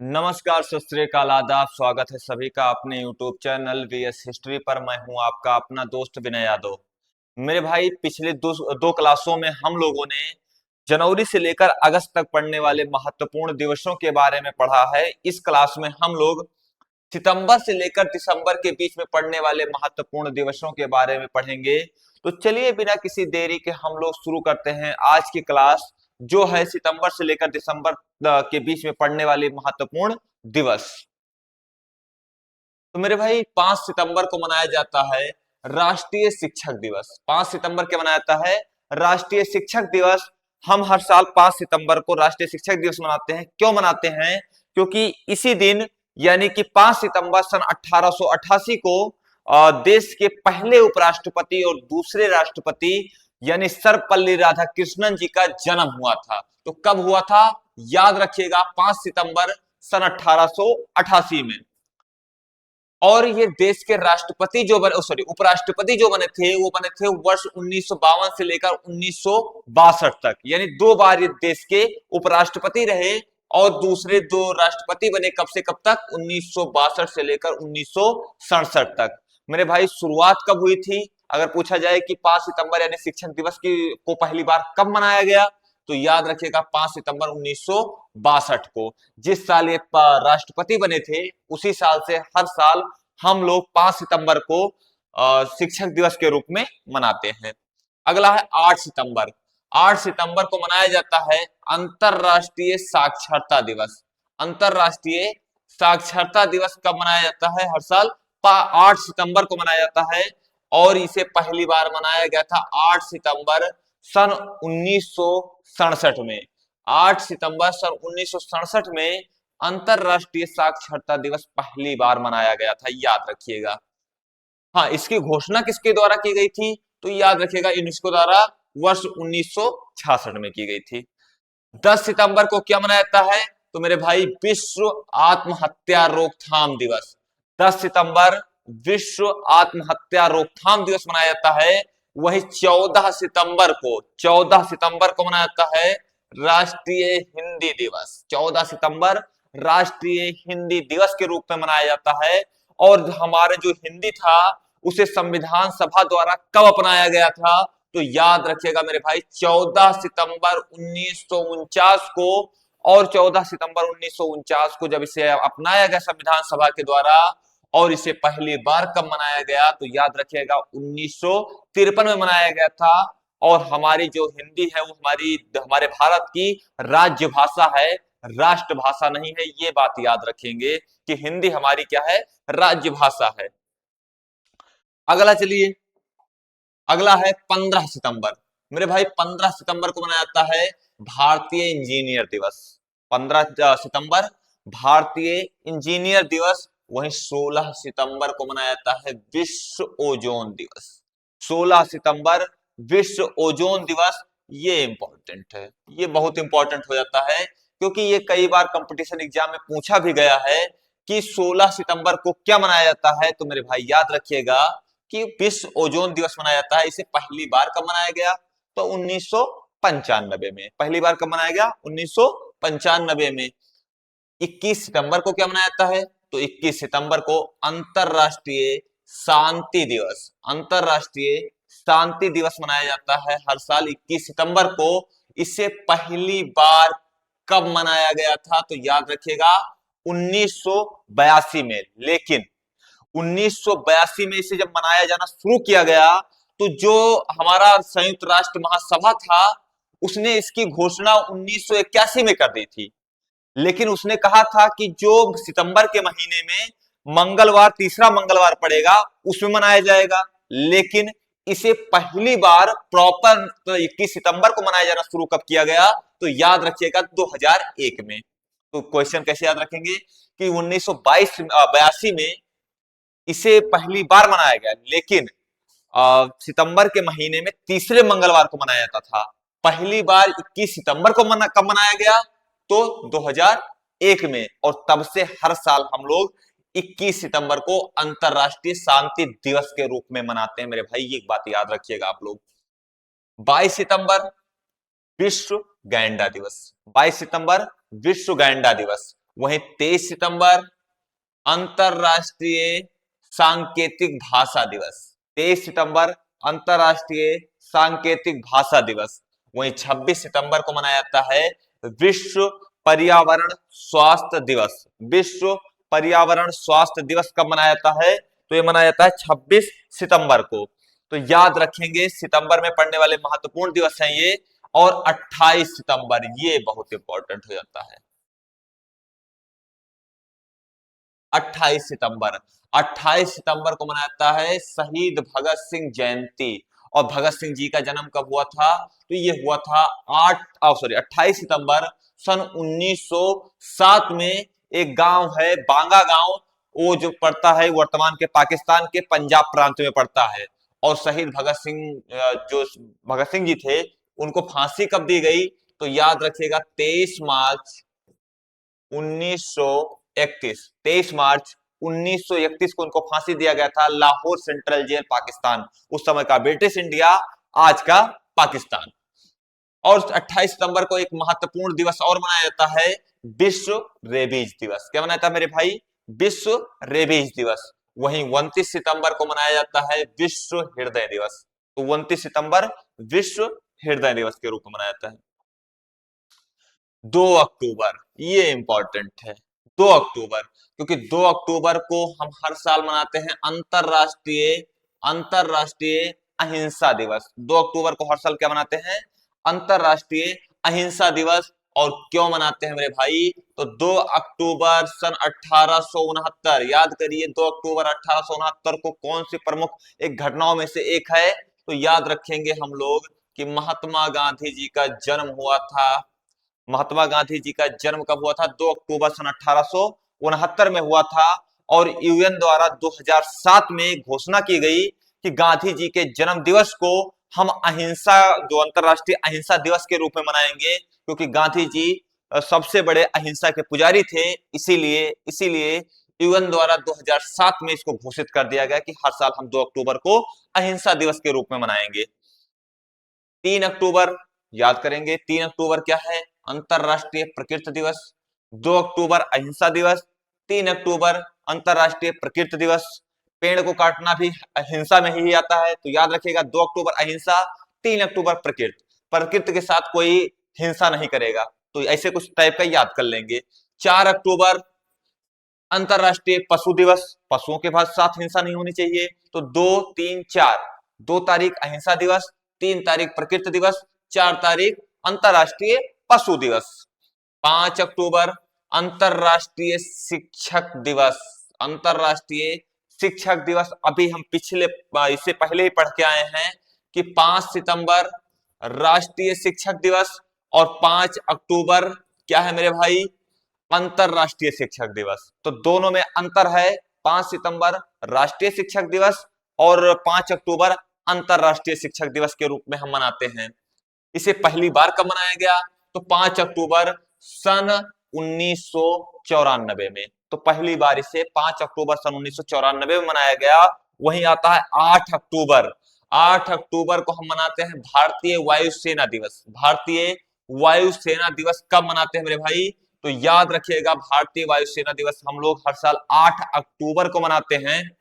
नमस्कार, सत श्री अकाल, आदाब। स्वागत है सभी का अपने YouTube चैनल वीएस हिस्ट्री पर। मैं हूं आपका अपना दोस्त विनय यादव। मेरे भाई, पिछले दो क्लासों में हम लोगों ने जनवरी से लेकर अगस्त तक पढ़ने वाले महत्वपूर्ण दिवसों के बारे में पढ़ा है। इस क्लास में हम लोग सितंबर से लेकर दिसंबर के बीच में पड़ने वाले महत्वपूर्ण दिवसों के बारे में पढ़ेंगे। तो चलिए बिना किसी देरी के हम लोग शुरू करते हैं आज की क्लास, जो है सितंबर से लेकर दिसंबर के बीच में पड़ने वाले महत्वपूर्ण दिवस। तो मेरे भाई, 5 सितंबर को मनाया जाता है राष्ट्रीय शिक्षक दिवस। 5 सितंबर के मनाया जाता है राष्ट्रीय शिक्षक दिवस। हम हर साल 5 सितंबर को राष्ट्रीय शिक्षक दिवस मनाते हैं। क्यों मनाते हैं? क्योंकि इसी दिन यानी कि 5 सितंबर सन 1888 को देश के पहले उपराष्ट्रपति और दूसरे राष्ट्रपति यानी सर्वपल्ली राधाकृष्णन जी का जन्म हुआ था। तो कब हुआ था? याद रखिएगा, 5 सितंबर सन 1888 में। और ये देश के राष्ट्रपति जो बने, सॉरी, उपराष्ट्रपति जो बने थे वो बने थे वर्ष 1952 से लेकर 1962 तक, यानी 2 बार ये देश के उपराष्ट्रपति रहे। और दूसरे 2 राष्ट्रपति बने कब से कब तक? 1962 से लेकर 1967 तक। मेरे भाई, शुरुआत कब हुई थी? अगर पूछा जाए कि 5 सितंबर यानी शिक्षक दिवस की को पहली बार कब मनाया गया, तो याद रखिएगा 5 सितंबर 1962 को। जिस साल ये राष्ट्रपति बने थे उसी साल से हर साल हम लोग 5 सितंबर को शिक्षक दिवस के रूप में मनाते हैं। अगला है 8 सितंबर। 8 सितंबर को मनाया जाता है अंतरराष्ट्रीय साक्षरता दिवस। अंतरराष्ट्रीय साक्षरता दिवस कब मनाया जाता है? हर साल 8 सितंबर को मनाया जाता है। और इसे पहली बार मनाया गया था 8 सितंबर सन 1967 में। 8 सितंबर सन 1967 में अंतरराष्ट्रीय साक्षरता दिवस पहली बार मनाया गया था, याद रखिएगा। हाँ, इसकी घोषणा किसके द्वारा की गई थी? तो याद रखिएगा, यूनेस्को द्वारा वर्ष 1966 में की गई थी। 10 सितंबर को क्या मनाया जाता है? तो मेरे भाई, विश्व आत्महत्या रोकथाम दिवस। 10 सितंबर विश्व आत्महत्या रोकथाम दिवस मनाया जाता है। वही 14 सितंबर को मनाया जाता है राष्ट्रीय हिंदी दिवस। 14 सितंबर राष्ट्रीय हिंदी दिवस के रूप में मनाया जाता है। और हमारे जो हिंदी था उसे संविधान सभा द्वारा कब अपनाया गया था? तो याद रखिएगा मेरे भाई, 14 सितंबर 1949 को। और 14 सितंबर 1949 को जब इसे अपनाया गया संविधान सभा के द्वारा, और इसे पहली बार कब मनाया गया? तो याद रखिएगा 1953 में मनाया गया था। और हमारी जो हिंदी है वो हमारे भारत की राज्य भाषा है, राष्ट्रभाषा नहीं है। ये बात याद रखेंगे कि हिंदी हमारी क्या है? राज्य भाषा है। अगला चलिए, अगला है 15 सितंबर। मेरे भाई, 15 सितंबर को मनाया जाता है भारतीय इंजीनियर दिवस। 15 सितंबर भारतीय इंजीनियर दिवस। वहीं 16 सितंबर को मनाया जाता है विश्व ओजोन दिवस। 16 सितंबर विश्व ओजोन दिवस। ये इंपॉर्टेंट है, ये बहुत इंपॉर्टेंट हो जाता है, क्योंकि ये कई बार कंपटीशन एग्जाम में पूछा भी गया है कि 16 सितंबर को क्या मनाया जाता है। तो मेरे भाई याद रखिएगा कि विश्व ओजोन दिवस मनाया जाता है। इसे पहली बार कब मनाया गया? तो 1995 में। पहली बार कब मनाया गया? 1995 में। 21 सितंबर को क्या मनाया जाता है? तो 21 सितंबर को अंतरराष्ट्रीय शांति दिवस। अंतरराष्ट्रीय शांति दिवस मनाया जाता है हर साल 21 सितंबर को। इसे पहली बार कब मनाया गया था? तो याद रखिएगा 1982 में। लेकिन 1982 में इसे जब मनाया जाना शुरू किया गया, तो जो हमारा संयुक्त राष्ट्र महासभा था उसने इसकी घोषणा 1981 में कर दी थी। लेकिन उसने कहा था कि जो सितंबर के महीने में मंगलवार, तीसरा मंगलवार पड़ेगा, उसमें मनाया जाएगा। लेकिन इसे पहली बार प्रॉपर तो 21 सितंबर को मनाया जाना शुरू कब किया गया? तो याद रखिएगा 2001 में। तो क्वेश्चन कैसे याद रखेंगे कि 1982 में इसे पहली बार मनाया गया, लेकिन सितंबर के महीने में तीसरे मंगलवार को मनाया जाता था। पहली बार 21 सितंबर को कब मनाया गया? तो 2001 में। और तब से हर साल हम लोग 21 सितंबर को अंतरराष्ट्रीय शांति दिवस के रूप में मनाते हैं। मेरे भाई, ये बात याद रखिएगा आप लोग। 22 सितंबर विश्व गैंडा दिवस। 22 सितंबर विश्व गैंडा दिवस। वहीं 23 सितंबर अंतरराष्ट्रीय सांकेतिक भाषा दिवस। 23 सितंबर अंतरराष्ट्रीय सांकेतिक भाषा दिवस। वहीं 26 सितंबर को मनाया जाता है विश्व पर्यावरण स्वास्थ्य दिवस। विश्व पर्यावरण स्वास्थ्य दिवस कब मनाया जाता है? तो ये मनाया जाता है 26 सितंबर को। तो याद रखेंगे, सितंबर में पड़ने वाले महत्वपूर्ण दिवस हैं ये। और 28 सितंबर ये बहुत इंपॉर्टेंट हो जाता है। 28 सितंबर 28 सितंबर को मनाया जाता है शहीद भगत सिंह जयंती। और भगत सिंह जी का जन्म कब हुआ था? तो ये हुआ था 28 सितंबर सन 1907 में। एक गांव है बांगा गांव, वो जो पड़ता है वर्तमान के पाकिस्तान के पंजाब प्रांत में पड़ता है। और शहीद भगत सिंह जो भगत सिंह जी थे, उनको फांसी कब दी गई? तो याद रखिएगा 23 मार्च 1931। 23 मार्च 1931 को उनको फांसी दिया गया था लाहौर सेंट्रल जेल पाकिस्तान, उस समय का ब्रिटिश इंडिया, आज का पाकिस्तान। और 28 सितंबर को एक महत्वपूर्ण दिवस और मनाया जाता है, विश्व रेबीज दिवस। क्या मनाया जाता है मेरे भाई? विश्व रेबीज दिवस। वहीं 29 सितंबर को मनाया जाता है विश्व हृदय दिवस। तो 29 सितंबर विश्व हृदय दिवस के रूप में मनाया जाता है। 2 अक्टूबर ये इंपॉर्टेंट है। 2 अक्टूबर, क्योंकि 2 अक्टूबर को हम हर साल मनाते हैं अंतरराष्ट्रीय अंतरराष्ट्रीय अहिंसा दिवस। 2 अक्टूबर को हर साल क्या मनाते हैं? अंतरराष्ट्रीय अहिंसा दिवस। और क्यों मनाते हैं मेरे भाई? तो 2 अक्टूबर सन 1869, याद करिए 2 अक्टूबर 1869 को कौन सी प्रमुख एक घटनाओं में से एक है? तो याद रखेंगे हम लोग कि महात्मा गांधी जी का जन्म हुआ था। महात्मा गांधी जी का जन्म कब हुआ था? 2 अक्टूबर सन 1869 में हुआ था। और यूएन द्वारा 2007 में घोषणा की गई कि गांधी जी के जन्म दिवस को हम अहिंसा, जो अंतरराष्ट्रीय अहिंसा दिवस के रूप में मनाएंगे, क्योंकि गांधी जी सबसे बड़े अहिंसा के पुजारी थे। इसीलिए इसीलिए यूएन द्वारा 2007 में इसको घोषित कर दिया गया कि हर साल हम 2 अक्टूबर को अहिंसा दिवस के रूप में मनाएंगे। 3 अक्टूबर याद करेंगे, 3 अक्टूबर क्या है? अंतरराष्ट्रीय प्रकृति दिवस। 2 अक्टूबर अहिंसा दिवस, 3 अक्टूबर अंतरराष्ट्रीय प्रकृति दिवस। पेड़ को काटना भी अहिंसा में ही आता है, तो याद रखिएगा 2 अक्टूबर अहिंसा, 3 अक्टूबर प्रकृति। प्रकृति के साथ कोई हिंसा नहीं करेगा, तो ऐसे कुछ टाइप का याद कर लेंगे। 4 अक्टूबर अंतरराष्ट्रीय पशु दिवस। पशुओं के साथ हिंसा नहीं होनी चाहिए। तो 2, 3, 4, 2 तारीख अहिंसा दिवस, 3 तारीख प्रकृति दिवस, 4 तारीख अंतरराष्ट्रीय पशु दिवस। 5 अक्टूबर अंतरराष्ट्रीय शिक्षक दिवस। अंतरराष्ट्रीय शिक्षक दिवस अभी हम इससे पहले ही पढ़ के आए हैं कि 5 सितंबर राष्ट्रीय शिक्षक दिवस और 5 अक्टूबर क्या है मेरे भाई? अंतरराष्ट्रीय शिक्षक दिवस। तो दोनों में अंतर है। 5 सितंबर राष्ट्रीय शिक्षक दिवस और 5 अक्टूबर अंतरराष्ट्रीय शिक्षक दिवस के रूप में हम मनाते हैं। इसे पहली बार कब मनाया गया? तो 5 अक्टूबर सन 1994 में। तो पहली बार इसे 5 अक्टूबर सन 1994 में मनाया गया। वहीं आता है 8 अक्टूबर। 8 अक्टूबर को हम मनाते हैं भारतीय वायुसेना दिवस। भारतीय वायुसेना दिवस कब मनाते हैं मेरे भाई? तो याद रखिएगा, भारतीय वायुसेना दिवस हम लोग हर साल 8 अक्टूबर को मनाते हैं।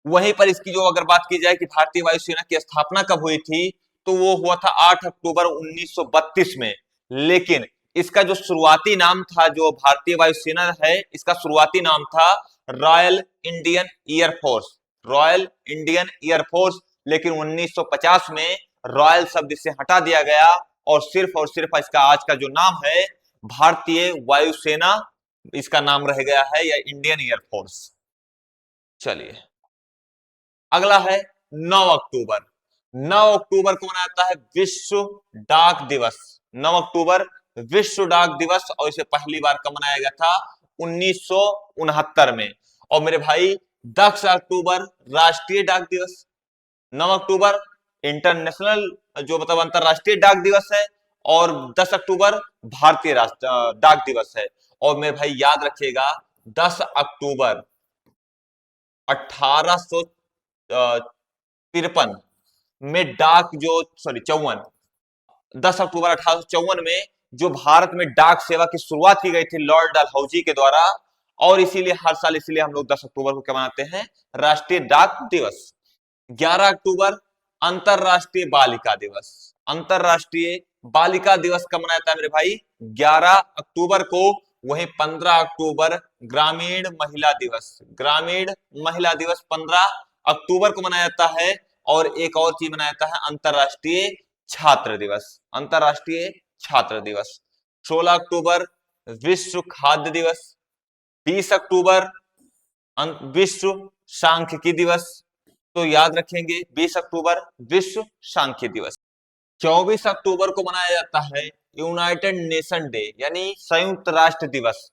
वहीं पर इसकी जो अगर बात की जाए कि भारतीय वायुसेना की स्थापना कब हुई थी, तो वो हुआ था 8 अक्टूबर 1932 में। लेकिन इसका जो शुरुआती नाम था, जो भारतीय वायुसेना है, इसका शुरुआती नाम था royal Indian air force. Royal Indian air force. लेकिन 1950 में रॉयल शब्द से हटा दिया गया और सिर्फ इसका आज का जो नाम है भारतीय वायुसेना, इसका नाम रह गया है, या इंडियन एयरफोर्स। चलिए अगला है 9 अक्टूबर। 9 अक्टूबर को मनाया जाता है विश्व डाक दिवस। 9 अक्टूबर विश्व डाक दिवस। और इसे पहली बार कब मनाया गया था? 1969 में। और मेरे भाई 10 अक्टूबर राष्ट्रीय डाक दिवस। 9 अक्टूबर इंटरनेशनल, जो मतलब अंतरराष्ट्रीय डाक दिवस है। और 10 अक्टूबर भारतीय डाक दिवस है। और मेरे भाई याद रखिएगा 10 अक्टूबर 1853 में 10 अक्टूबर 1854 में जो भारत में डाक सेवा की शुरुआत की गई थी लॉर्ड डलहौजी के द्वारा, और इसीलिए हर साल इसीलिए हम लोग 10 अक्टूबर को क्या मनाते हैं, राष्ट्रीय डाक दिवस। 11 अक्टूबर अंतरराष्ट्रीय बालिका दिवस। अंतरराष्ट्रीय बालिका दिवस कब मनाया जाता है मेरे भाई, 11 अक्टूबर को। वहीं 15 अक्टूबर ग्रामीण महिला दिवस। ग्रामीण महिला दिवस 15 अक्टूबर को मनाया जाता है। और एक और चीज मनाया जाता है, अंतरराष्ट्रीय छात्र दिवस। अंतरराष्ट्रीय छात्र दिवस। 16 अक्टूबर विश्व खाद्य दिवस। 20 अक्टूबर विश्व सांख्यिकी दिवस। तो याद रखेंगे 20 अक्टूबर विश्व सांख्यिकी दिवस। 24 अक्टूबर को मनाया जाता है यूनाइटेड नेशन डे, यानी संयुक्त राष्ट्र दिवस।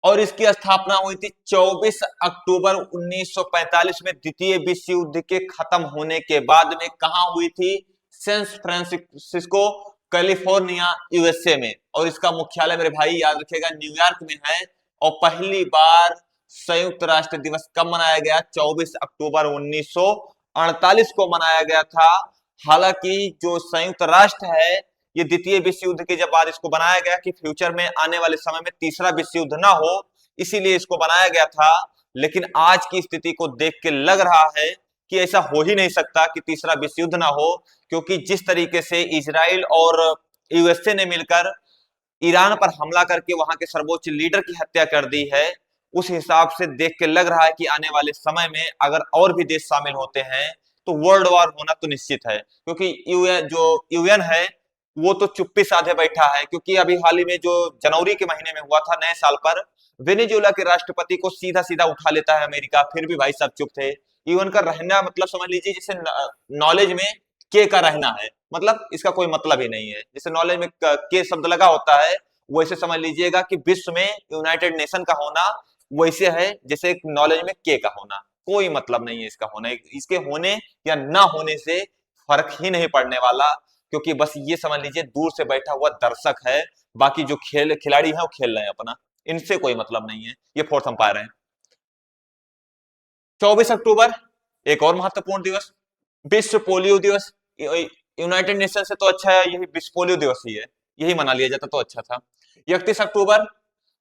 और इसकी स्थापना हुई थी 24 अक्टूबर 1945 में, द्वितीय विश्व युद्ध के खत्म होने के बाद में। कहां हुई थी, सैन फ्रांसिस्को कैलिफोर्निया यूएसए में। और इसका मुख्यालय मेरे भाई याद रखिएगा न्यूयॉर्क में है। और पहली बार संयुक्त राष्ट्र दिवस कब मनाया गया, 24 अक्टूबर 1948 को मनाया गया था। हालांकि जो संयुक्त राष्ट्र है, ये द्वितीय विश्व युद्ध के जब बाद इसको बनाया गया कि फ्यूचर में आने वाले समय में तीसरा विश्व युद्ध ना हो, इसीलिए इसको बनाया गया था। लेकिन आज की स्थिति को देख के लग रहा है कि ऐसा हो ही नहीं सकता कि तीसरा विश्व युद्ध ना हो, क्योंकि जिस तरीके से इजराइल और यूएसए ने मिलकर ईरान पर हमला करके वहां के सर्वोच्च लीडर की हत्या कर दी है, उस हिसाब से देख के लग रहा है कि आने वाले समय में अगर और भी देश शामिल होते हैं तो वर्ल्ड वॉर होना तो निश्चित है। क्योंकि यूएन है वो तो चुप्पी साधे बैठा है। क्योंकि अभी हाल ही में जो जनवरी के महीने में हुआ था, नए साल पर, वेनेजुएला के राष्ट्रपति को सीधा सीधा उठा लेता है अमेरिका, फिर भी भाई सब चुप थे। यूएन का रहना मतलब समझ लीजिए जैसे नॉलेज में के का रहना है, मतलब इसका कोई मतलब ही नहीं है। जैसे नॉलेज में के शब्द लगा होता है, वैसे समझ लीजिएगा कि विश्व में यूनाइटेड नेशन का होना वैसे है जैसे नॉलेज में के का होना। कोई मतलब नहीं है इसका होने, इसके होने या ना होने से फर्क ही नहीं पड़ने वाला। क्योंकि बस ये समझ लीजिए दूर से बैठा हुआ दर्शक है, बाकी जो खिलाड़ी है वो खेल रहे हैं अपना, इनसे कोई मतलब नहीं है। ये फोर्थ अंपायर है। 24 अक्टूबर एक और महत्वपूर्ण दिवस, विश्व पोलियो दिवस। यूनाइटेड नेशन से तो अच्छा है यही विश्व पोलियो दिवस ही है, यही मना लिया जाता तो अच्छा था। 31 अक्टूबर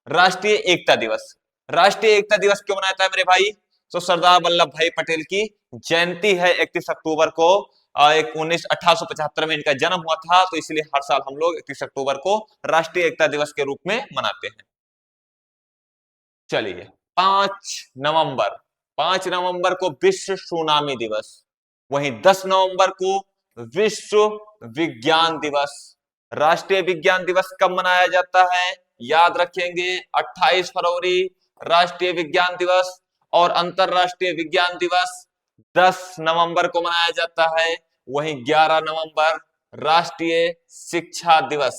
राष्ट्रीय एकता दिवस। राष्ट्रीय एकता दिवस क्यों मनाया जाता है मेरे भाई, तो सरदार वल्लभ भाई पटेल की जयंती है 31 अक्टूबर को। 1875 में इनका जन्म हुआ था, तो इसलिए हर साल हम लोग 31 अक्टूबर को राष्ट्रीय एकता दिवस के रूप में मनाते हैं। चलिए 5 नवंबर, 5 नवंबर को विश्व सुनामी दिवस। वहीं 10 नवंबर को विश्व विज्ञान दिवस। राष्ट्रीय विज्ञान दिवस कब मनाया जाता है, याद रखेंगे 28 फरवरी राष्ट्रीय विज्ञान दिवस। और अंतरराष्ट्रीय विज्ञान दिवस 10 नवंबर को मनाया जाता है। वहीं 11 नवंबर राष्ट्रीय शिक्षा दिवस।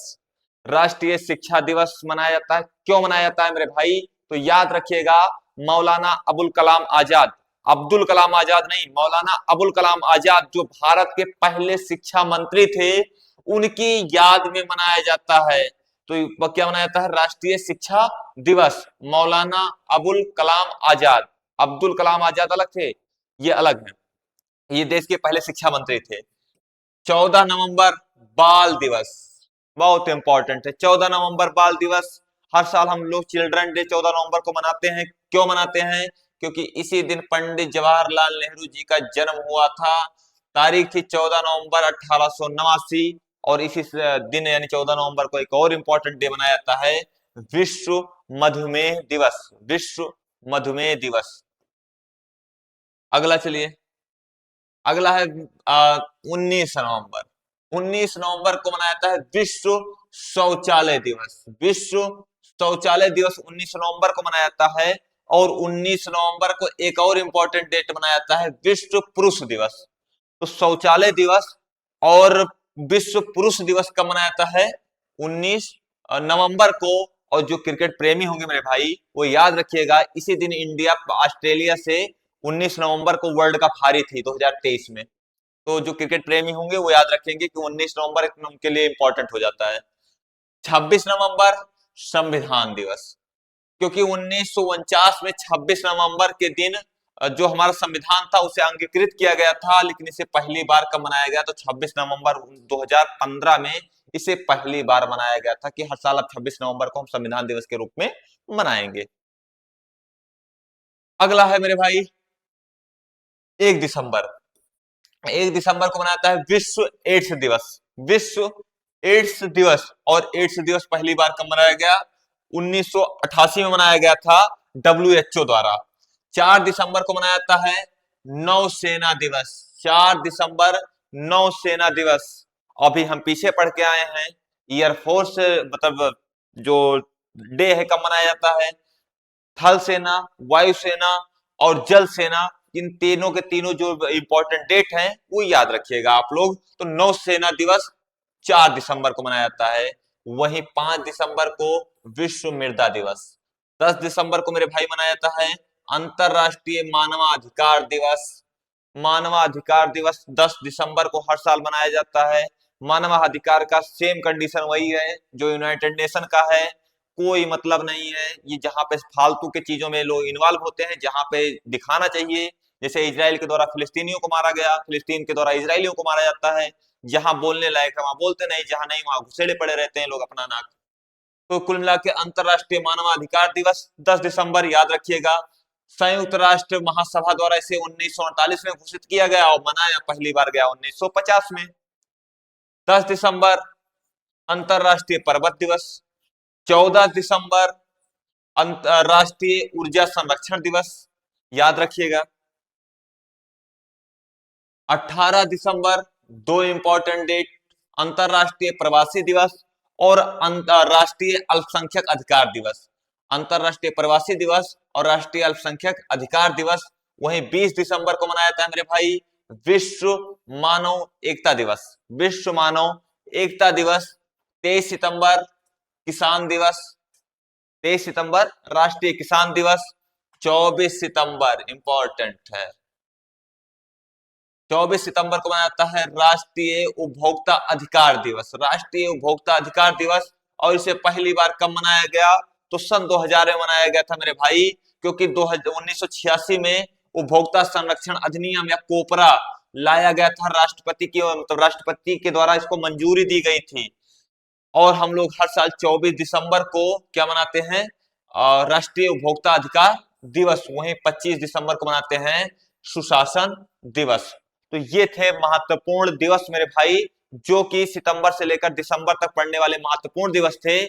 राष्ट्रीय शिक्षा दिवस मनाया जाता है। क्यों मनाया जाता है मेरे भाई, तो याद रखिएगा मौलाना अबुल कलाम आजाद, अब्दुल कलाम आजाद नहीं, मौलाना अबुल कलाम आजाद जो भारत के पहले शिक्षा मंत्री थे, उनकी याद में मनाया जाता है। तो क्या मनाया जाता है, राष्ट्रीय शिक्षा दिवस। मौलाना अबुल कलाम आजाद, अब्दुल कलाम आजाद अलग थे, ये अलग है, ये देश के पहले शिक्षा मंत्री थे। 14 नवंबर बाल दिवस, बहुत इंपॉर्टेंट है। 14 नवंबर बाल दिवस, हर साल हम लोग चिल्ड्रन डे 14 नवंबर को मनाते हैं। क्यों मनाते हैं, क्योंकि इसी दिन पंडित जवाहरलाल नेहरू जी का जन्म हुआ था। तारीख थी 14 नवंबर 1889। और इसी दिन यानी 14 नवंबर को एक और इंपॉर्टेंट डे मनाया जाता है, विश्व मधुमेह दिवस। विश्व मधुमेह दिवस। अगला चलिए, अगला है 19 नवंबर। 19 नवंबर को मनाया जाता है विश्व शौचालय दिवस। विश्व शौचालय दिवस 19 नवंबर को मनाया जाता है। और 19 नवंबर को एक और इंपॉर्टेंट डेट मनाया जाता है, विश्व पुरुष दिवस। तो शौचालय दिवस और विश्व पुरुष दिवस कब मनाया जाता है, 19 नवंबर को। और जो क्रिकेट प्रेमी होंगे मेरे भाई वो याद रखिएगा, इसी दिन इंडिया ऑस्ट्रेलिया से 19 नवंबर को वर्ल्ड कप हारी थी 2023 में। तो जो क्रिकेट प्रेमी होंगे वो याद रखेंगे कि 19 नवंबर उनके लिए इंपॉर्टेंट हो जाता है। 26 नवंबर संविधान दिवस, क्योंकि 1949 में 26 नवंबर के दिन जो हमारा संविधान था उसे अंगीकृत किया गया था। लेकिन इसे पहली बार कब मनाया गया, तो 26 नवंबर 2015 में इसे पहली बार मनाया गया था कि हर साल अब 26 नवंबर को हम संविधान दिवस के रूप में मनाएंगे। अगला है मेरे भाई 1 दिसंबर। 1 दिसंबर को मनाया जाता है विश्व एड्स दिवस। विश्व एड्स दिवस। और एड्स दिवस पहली बार कब मनाया गया? 1988 में मनाया गया था WHO द्वारा। 4 दिसंबर को मनाया जाता है नौसेना दिवस। 4 दिसंबर नौसेना दिवस। अभी हम पीछे पढ़ के आए हैं एयरफोर्स मतलब जो डे है कब मनाया जाता है। थल सेना, वायुसेना और जल सेना, इन तीनों के तीनों जो इंपॉर्टेंट डेट हैं वो याद रखिएगा आप लोग। तो नौसेना दिवस 4 दिसंबर को मनाया जाता है। वहीं 5 दिसंबर को विश्व मृदा दिवस। 10 दिसंबर को मेरे भाई मनाया जाता है अंतरराष्ट्रीय मानवाधिकार दिवस। मानवाधिकार दिवस 10 दिसंबर को हर साल मनाया जाता है। मानवाधिकार का सेम कंडीशन वही है जो यूनाइटेड नेशन का है। कोई मतलब नहीं है ये जहां पे फालतू के चीजों में लोग इन्वॉल्व होते हैं, जहां पे दिखाना चाहिए। जैसे इजराइल के द्वारा फिलिस्तीनियों को मारा गया, फिलिस्तीन के द्वारा इजरायलियों को मारा जाता है। जहां बोलने लायक है वहां बोलते नहीं, जहां नहीं वहां घुसेड़े पड़े रहते हैं लोग अपना नाक। तो कुल मिला के अंतरराष्ट्रीय मानवाधिकार दिवस 10 दिसंबर याद रखिएगा। संयुक्त राष्ट्र महासभा द्वारा इसे 1948 में घोषित किया गया और मनाया पहली बार गया 1950 में। 10 दिसंबर अंतरराष्ट्रीय पर्वत दिवस। 14 दिसंबर अंतरराष्ट्रीय ऊर्जा संरक्षण दिवस याद रखिएगा। 18 दिसंबर दो इंपॉर्टेंट डेट, अंतरराष्ट्रीय प्रवासी दिवस और अंतरराष्ट्रीय अल्पसंख्यक अधिकार दिवस। अंतरराष्ट्रीय प्रवासी दिवस और राष्ट्रीय अल्पसंख्यक अधिकार दिवस। वहीं 20 दिसंबर को मनाया जाता है मेरे भाई विश्व मानव एकता दिवस। विश्व मानव एकता दिवस। 23 सितंबर किसान दिवस। 23 सितंबर राष्ट्रीय किसान दिवस। 24 सितंबर इंपॉर्टेंट है, 24 सितंबर को मनाया जाता है राष्ट्रीय उपभोक्ता अधिकार दिवस। राष्ट्रीय उपभोक्ता अधिकार दिवस। और इसे पहली बार कब मनाया गया? तो सन 2000 में मनाया गया था मेरे भाई, क्योंकि 1986 में उपभोक्ता संरक्षण अधिनियम या कोपरा लाया गया था राष्ट्रपति की, मतलब राष्ट्रपति के द्वारा इसको मंजूरी दी गई थी। और हम लोग हर साल 24 दिसंबर को क्या मनाते हैं? राष्ट्रीय उपभोक्ता अधिकार दिवस। वहीं 25 दिसंबर को मनाते हैं सुशासन दिवस। तो ये थे महत्वपूर्ण दिवस मेरे भाई, जो कि सितंबर से लेकर दिसंबर तक पड़ने वाले महत्वपूर्ण दिवस थे।